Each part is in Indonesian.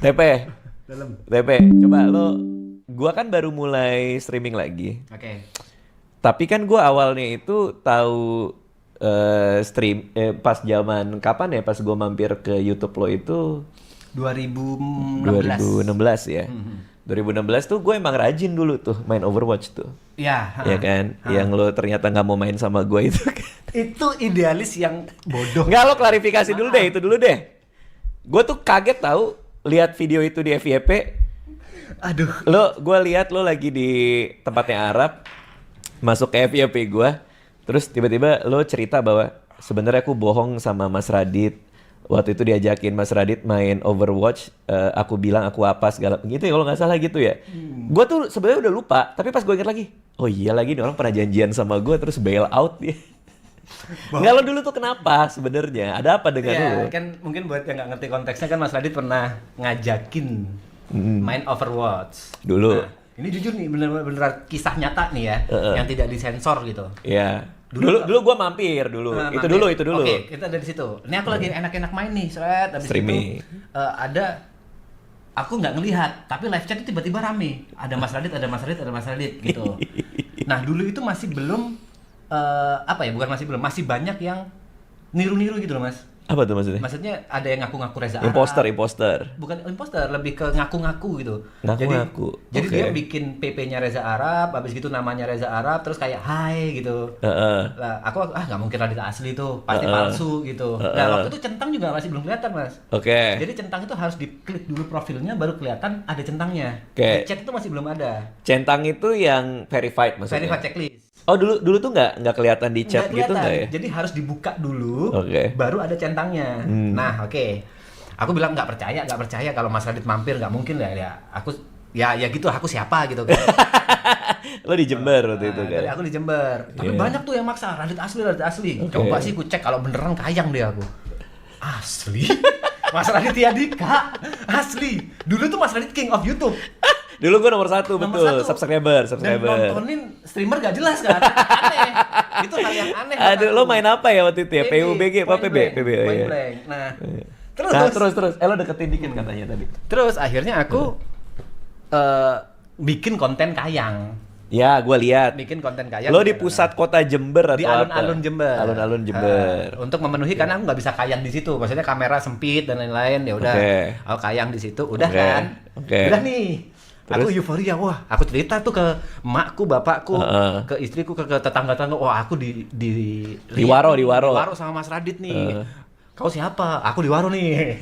TP. Dalam. TP. Coba lo, gua kan baru mulai streaming lagi. Oke. Tapi kan gua awalnya itu tahu stream pas zaman kapan ya, pas gua mampir ke YouTube lo itu 2016 ya. 2016 tuh gue emang rajin dulu tuh main Overwatch tuh. Ya. Ya kan? Yang lo ternyata nggak mau main sama gue itu kan. Itu idealis yang bodoh. Nggak, lo klarifikasi dulu deh, itu dulu deh. Gue tuh kaget tahu lihat video itu di FYP. Aduh. Gue lihat lo lagi di tempatnya Arab, masuk ke FYP gue, terus tiba-tiba lo cerita bahwa sebenarnya aku bohong sama Mas Radit. Waktu itu diajakin Mas Radit main Overwatch, aku bilang aku apa segala gitu ya, kalau nggak salah gitu ya. Gue tuh sebenarnya udah lupa, tapi pas gue ingat lagi, oh iya lagi nih orang pernah janjian sama gue terus bail out dia. Nggak, lo dulu tuh kenapa sebenarnya? Ada apa dengan lo? Kan mungkin buat yang nggak ngerti konteksnya kan Mas Radit pernah ngajakin main Overwatch. Dulu. Nah, ini jujur nih bener-bener kisah nyata nih ya, yang tidak disensor gitu. Iya. Dulu gue mampir dulu. Itu dulu. Oke, kita ada di situ. Ini aku lagi enak-enak main nih, seret. Habis Streaming. itu aku nggak ngelihat, tapi live chat itu tiba-tiba rame. Ada Mas Radit gitu. Nah, dulu itu masih belum masih banyak yang niru-niru gitu loh, Mas. Apa tuh maksudnya? Maksudnya ada yang ngaku-ngaku Reza Arab. Imposter. Bukan imposter, lebih ke ngaku-ngaku gitu. Ngaku-ngaku. Jadi Oke. dia bikin PP-nya Reza Arab, habis gitu namanya Reza Arab, terus kayak hai gitu. Lah, aku nggak mungkin Radit asli tuh, pasti palsu gitu. Nah, waktu itu centang juga masih belum kelihatan, Mas. Oke. Jadi centang itu harus diklik dulu profilnya baru kelihatan ada centangnya. Oke. Chat itu masih belum ada. Centang itu yang verified maksudnya? Verify checklist. Oh dulu tuh nggak kelihatan di chat Nggak gitu kelihatan. nggak ya? Jadi harus dibuka dulu, Oke. baru ada centangnya. Nah, oke. Aku bilang nggak percaya kalau Mas Radit mampir, nggak mungkin lah ya. Aku ya gitu, aku siapa gitu kan. Lo di Jember waktu itu kan? Dari aku di Jember. Tapi Iya. banyak tuh yang maksa Radit asli. Oke. Coba sih ku cek kalau beneran kayang dia aku. Asli. Mas Radit Yadika asli. Dulu tuh Mas Radit King of YouTube. Dulu gue nomor satu, Nomor betul. satu. Subscriber. Dan nontonin streamer gak jelas kan? Aneh. Itu hal yang aneh. buat Aduh, aku. lo main apa ya waktu itu ya? PUBG apa PB? PB, oh Point iya. blank. Nah, Nah, terus. Lo deketin dikit katanya tadi. terus akhirnya aku bikin konten kayang. Ya, gue lihat. Bikin konten kayang. Lo di pusat kota Jember atau di apa? alun-alun Jember. Alun-alun Jember. Untuk memenuhi karena aku nggak bisa kayang di situ. Maksudnya kamera sempit dan lain-lain. Ya udah. Oke. Aku kayang di situ. Udah Oke. kan? Oke. Udah nih. Aku Terus? euforia. Wah, aku cerita tuh ke emakku, bapakku, Heeh. ke istriku, ke tetangga-tetangga. Wah, aku Di Waro. Di Waro sama Mas Radit nih. Kau siapa? Aku di Waro nih.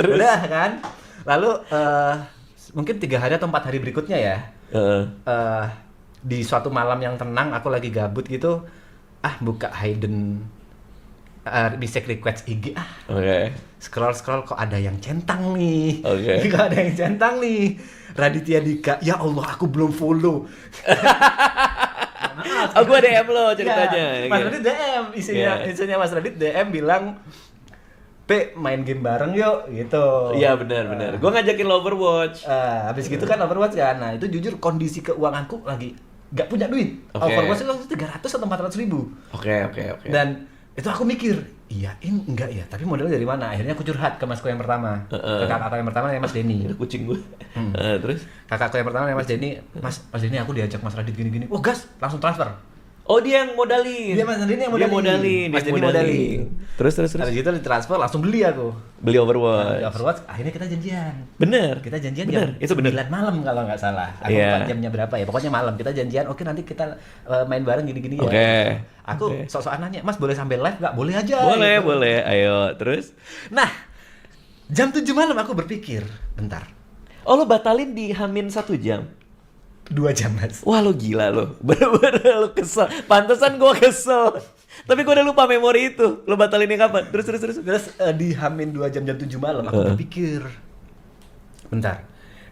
Terus? Udah kan? Lalu mungkin 3 hari atau 4 hari berikutnya ya. Di suatu malam yang tenang, aku lagi gabut gitu, buka hidden mistake request IG, Oke. scroll kok ada yang centang nih. Oke. Kok ada yang centang nih. Raditya Dika, ya Allah aku belum follow. Oh, gue DM lo ceritanya. Ya, Mas Gitu. Radit DM, isinya Mas Radit DM bilang, P main game bareng yuk gitu. Iya benar. Gue ngajakin lo Overwatch. Habis gitu kan Overwatch kan. Nah, itu jujur kondisi keuanganku lagi gak punya duit. Oke. Overwatch itu waktu 300 atau 400 ribu. Oke. Dan itu aku mikir, iyain enggak ya? Tapi modalnya dari mana? Akhirnya aku curhat ke masku yang pertama. Ke kakakku yang pertama namanya Mas Denny. Kucing gue. Terus? Kakakku yang pertama namanya Mas Denny. Mas Denny aku diajak Mas Radit gini-gini. Oh gas, langsung transfer. Oh, dia yang modalin. Dia Mas Denny yang Dia modalin. Mas Denny modalin. Terus. Habis itu ditransfer langsung beli aku. Beli Di Overwatch. Overwatch akhirnya kita janjian. Bener. Kita janjian Bener, jam itu bener. 9 malam kalau nggak salah. Aku Iya. lupa jamnya berapa ya. Pokoknya malam kita janjian. Oke, nanti kita main bareng gini-gini ya. Oke. Aku Oke. sok-sokan nanya, Mas boleh sambil live nggak? Boleh aja. Boleh, gitu. boleh. Ayo, terus. Nah, jam 7 malam aku berpikir, bentar. Oh, lo batalin di Hamin 1 jam. 2 jam, Mas. Wah, lo gila lo. Bener-bener lo kesel. Pantesan gue kesel. Tapi gue udah lupa memori itu. Lo batalinnya kapan? Terus. Terus di Hamin 2 jam 7 malam aku berpikir, bentar.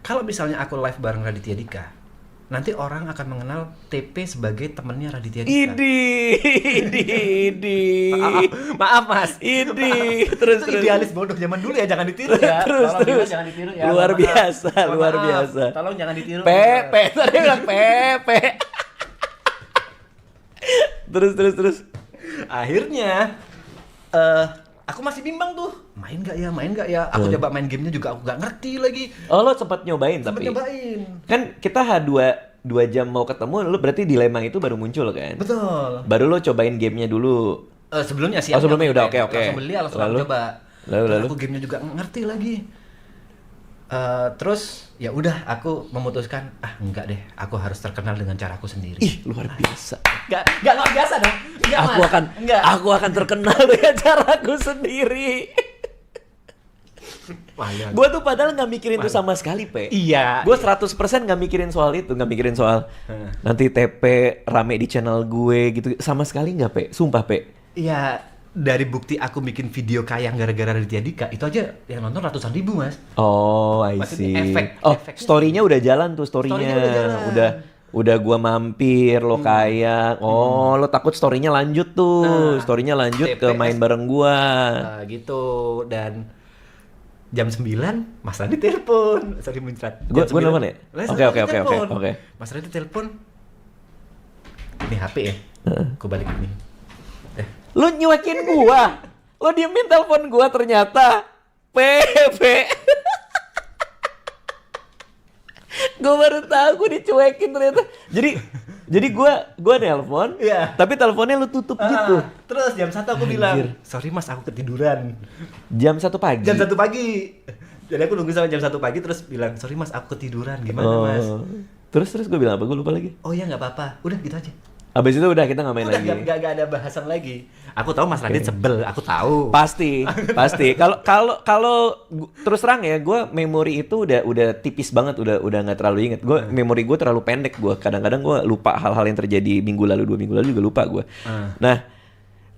Kalau misalnya aku live bareng Raditya Dika, nanti orang akan mengenal TP sebagai temennya Raditya Dika. Idi. Maaf Mas. Idi. Terus. Itu idealis bodoh zaman dulu ya, jangan ditiru ya. Terus. Tolong juga jangan ditiru ya. Luar Mohon biasa, maaf. Mohon luar maaf. biasa. Tolong jangan ditiru. Pepe. Tadi bilang Pepe. Terus. Akhirnya aku masih bimbang tuh, main nggak ya? Aku coba main gamenya juga aku nggak ngerti lagi. Oh, lo sempat nyobain Sempet tapi? nyobain. Kan kita dua jam mau ketemu, lo berarti dilema itu baru muncul kan? Betul. Baru lo cobain gamenya dulu. Sebelumnya sih. Oh, sebelumnya aku udah, main. oke. Langsung beli, langsung aku Lalu? coba. Lalu? Terus aku gamenya juga nggak ngerti lagi. Terus ya udah aku memutuskan enggak deh, aku harus terkenal dengan caraku sendiri. Ih, luar biasa. Enggak luar biasa dong. Enggak, Mas. Enggak. Aku akan terkenal dengan caraku sendiri. Wah, ya. Gue tuh padahal nggak mikirin itu sama sekali, Pe. Iya. Gue 100% nggak mikirin soal itu, nggak mikirin soal nanti TP rame di channel gue gitu, sama sekali nggak, Pe. Sumpah, Pe. Iya, dari bukti aku bikin video kayang gara-gara Raditya Dika, itu aja yang nonton ratusan ribu, Mas. Oh, I Maksudnya see. efeknya story-nya udah jalan tuh, story-nya. Story-nya udah jalan. Udah gua mampir, lo kayang. Oh, lo takut story-nya lanjut tuh. Nah, Story-nya lanjut ke TPS. main bareng gua. Gitu, dan jam 9 Mas Radit telepon. Sorry muncrat. Gua nelfon ya? Oke. Mas Radit telepon. Ini HP ya? Aku balik ini. Lo nyuekin gua. Lo diemin telepon gua ternyata. Pepe. Gua baru tahu gua dicuekin ternyata. Jadi gua nelpon, Iya. tapi teleponnya lu tutup gitu. Terus jam 1 aku bilang, sorry Mas, aku ketiduran. Jam 1 pagi. Jam 1 pagi. Jadi aku nunggu sampai jam 1 pagi terus bilang, sorry Mas, aku ketiduran. Gimana Mas? Terus gue bilang apa? Gue lupa lagi. Oh ya nggak apa-apa. Udah gitu aja. Abis itu udah kita nggak main Udah lagi. nggak ada bahasan lagi. Aku tahu Mas Radit sebel, aku tahu. Pasti. Kalau terus terang ya, gue memori itu udah tipis banget, udah nggak terlalu inget. Gue memori gue terlalu pendek. Gue kadang-kadang gue lupa hal-hal yang terjadi minggu lalu, 2 minggu lalu juga lupa gue. Nah,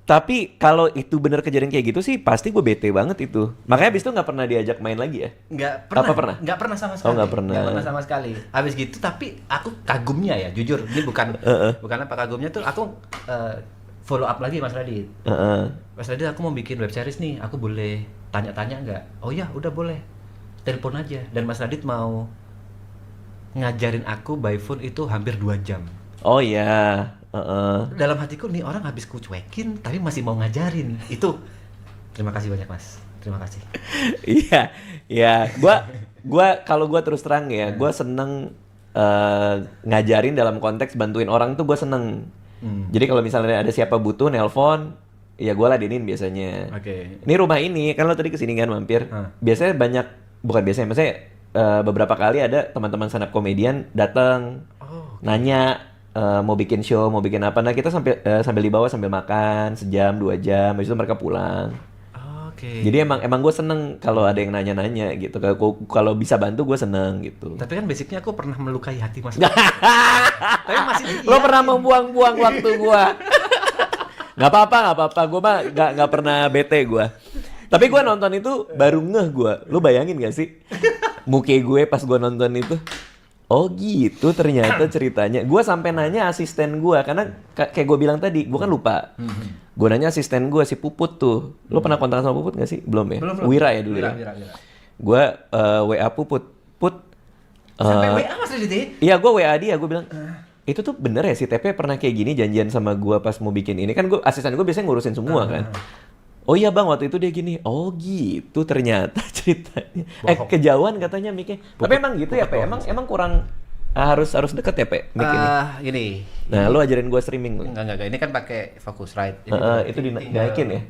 tapi kalau itu bener kejadian kayak gitu sih, pasti gue bete banget itu. Makanya abis itu nggak pernah diajak main lagi ya? Nggak pernah. Apa pernah? Nggak pernah sama sekali. Oh, nggak pernah. Nggak pernah sama sekali. Habis gitu, tapi aku kagumnya ya, jujur. Ini bukan apa kagumnya tuh, aku follow up lagi Mas Radit. Mas Radit, aku mau bikin web series nih, aku boleh tanya-tanya nggak? Oh ya, udah boleh. Telepon aja. Dan Mas Radit mau ngajarin aku by phone itu hampir 2 jam. Oh iya. Dalam hatiku nih orang habis ku cuekin tapi masih mau ngajarin. Itu terima kasih banyak Mas. Terima kasih. Iya. Gua kalau gua terus terang ya, gua seneng ngajarin dalam konteks bantuin orang tuh gua seneng. Jadi kalau misalnya ada siapa butuh nelpon, ya gua ladenin biasanya. Oke. Ini rumah ini kan lo tadi kesini kan mampir. Biasanya maksudnya beberapa kali ada teman-teman stand up comedian datang nanya mau bikin show, mau bikin apa. Nah, kita sambil dibawa sambil makan sejam, 2 jam, habis itu mereka pulang. Oke. Jadi emang gue seneng kalau ada yang nanya-nanya gitu. Kalau bisa bantu gue seneng gitu. Tapi kan basicnya aku pernah melukai hati Mas. Tapi masih Lo pernah membuang-buang waktu gue. Gak apa-apa. Gue mah gak pernah bete gue. Tapi gue nonton itu baru ngeh gue. Lo bayangin gak sih? Muke gue pas gue nonton itu. Oh gitu ternyata ceritanya. Gue sampai nanya asisten gue karena kayak gue bilang tadi, gue kan lupa. Gue nanya asisten gue si Puput tuh. Lo pernah kontak sama Puput gak sih? Belum ya? Belum. Wira ya dulu Wira. ya. Gue WA Puput. Sampai WA Mas Radit. Iya gue WA dia. Gue bilang itu tuh bener ya si TP pernah kayak gini janjian sama gue pas mau bikin ini kan asisten gue biasanya ngurusin semua kan. Oh iya bang, waktu itu dia gini. Oh gitu ternyata ceritanya. Kejauhan katanya mic-nya. Tapi emang gitu ya, Pe? Emang kurang harus deket ya, Pe? Mic ini. Gini. Nah, lu ajarin gua streaming. Enggak. Ini kan pakai Focusrite. Itu dinaikin ya?